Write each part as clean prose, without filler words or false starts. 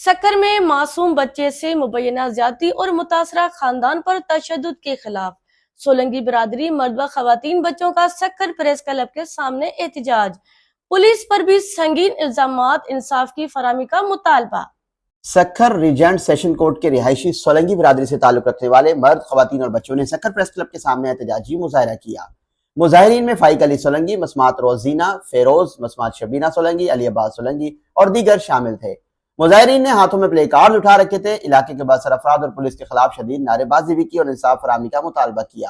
سکر میں معصوم بچے سے مبینہ زیادتی اور متاثرہ خاندان پر تشدد کے خلاف سولنگی برادری مرد و خواتین بچوں کا سکر پریس کلب کے سامنے احتجاج۔ پولیس پر بھی سنگین الزامات، انصاف کی فراہمی کا مطالبہ۔ سکر ریجنٹ سیشن کورٹ کے رہائشی سولنگی برادری سے تعلق رکھنے والے مرد، خواتین اور بچوں نے سکر پریس کلب کے سامنے احتجاجی مظاہرہ کیا۔ مظاہرین میں فائق علی سولنگی، مسمات روزینہ فیروز، مسمات شبینہ سولنگی، علی عباس سولنگی اور دیگر شامل تھے۔ مظاہرین نے ہاتھوں میں پلے کارڈ اٹھا رکھے تھے۔ علاقے کے بااثر افراد اور پولیس کے خلاف شدید نعرے بازی بھی کی اور انصاف فراہمی کا مطالبہ کیا۔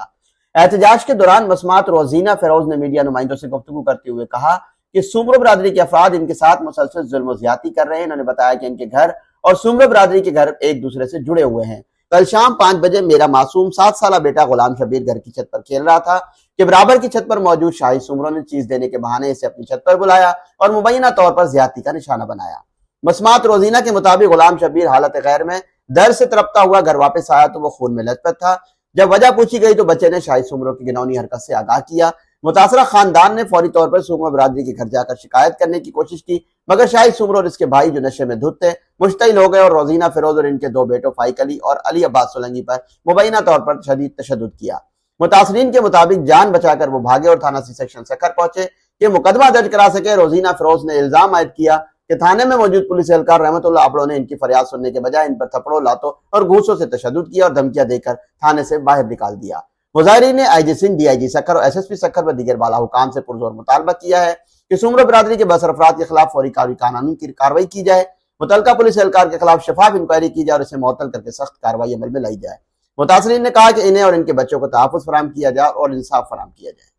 احتجاج کے دوران مسمات روزینہ فیروز نے میڈیا نمائندوں سے گفتگو کرتے ہوئے کہا کہ سومرو برادری کے افراد ان کے ساتھ مسلسل ظلم و زیادتی کر رہے ہیں۔ انہوں نے بتایا کہ ان کے گھر اور سومرو برادری کے گھر ایک دوسرے سے جڑے ہوئے ہیں۔ کل شام 5 بجے میرا معصوم 7 سالہ بیٹا غلام شبیر گھر کی چھت پر کھیل رہا تھا کہ برابر کی چھت پر موجود شاہد سومرو نے چیز دینے کے بہانے اسے اپنی چھت پر بلایا اور مبینہ طور پر زیادتی کا نشانہ بنایا۔ مسمات روزینہ کے مطابق غلام شبیر حالت غیر میں درد سے تڑپتا ہوا گھر واپس آیا تو وہ خون میں لت پت تھا۔ جب وجہ پوچھی گئی تو بچے نے شاہد سومرو کی گھناؤنی حرکت سے آگاہ کیا۔ متاثرہ خاندان نے فوری طور پر سومرو برادری کے گھر جا کر شکایت کرنے کی کوشش کی، مگر شاہد سومرو اور اس کے بھائی جو نشے میں دھت تھے مشتعل ہو گئے اور روزینہ فیروز اور ان کے 2 بیٹوں فائق علی اور علی عباس سولنگی پر مبینہ طور پر شدید تشدد کیا۔ متاثرین کے مطابق جان بچا کر وہ بھاگے اور تھانہ سی سیکشن سکر پہنچے کہ مقدمہ درج کرا سکے۔ روزینہ فیروز نے الزام عائد کیا کہ تھانے میں موجود پولیس اہلکار رحمت اللہ اپڑوں نے ان کی فریاد سننے کے بجائے ان پر تھپڑوں، لاتوں اور گھوسوں سے تشدد کیا اور دھمکیاں دے کر تھانے سے باہر نکال دیا۔ مظاہرین نے آئی جی سندھ، ڈی آئی جی سکر اور ایس ایس پی سکر و دیگر بالا حکام سے پرزور مطالبہ کیا ہے کہ سومرو برادری کے بااثر افراد کے خلاف فوری قانونی کی کارروائی کی جائے، متعلقہ پولیس اہلکار کے خلاف شفاف انکوائری کی جائے اور اسے معطل کر کے سخت کارروائی عمل میں لائی جائے۔ متاثرین نے کہا کہ انہیں اور ان کے بچوں کو تحفظ فراہم کیا جائے اور انصاف فراہم کیا جائے۔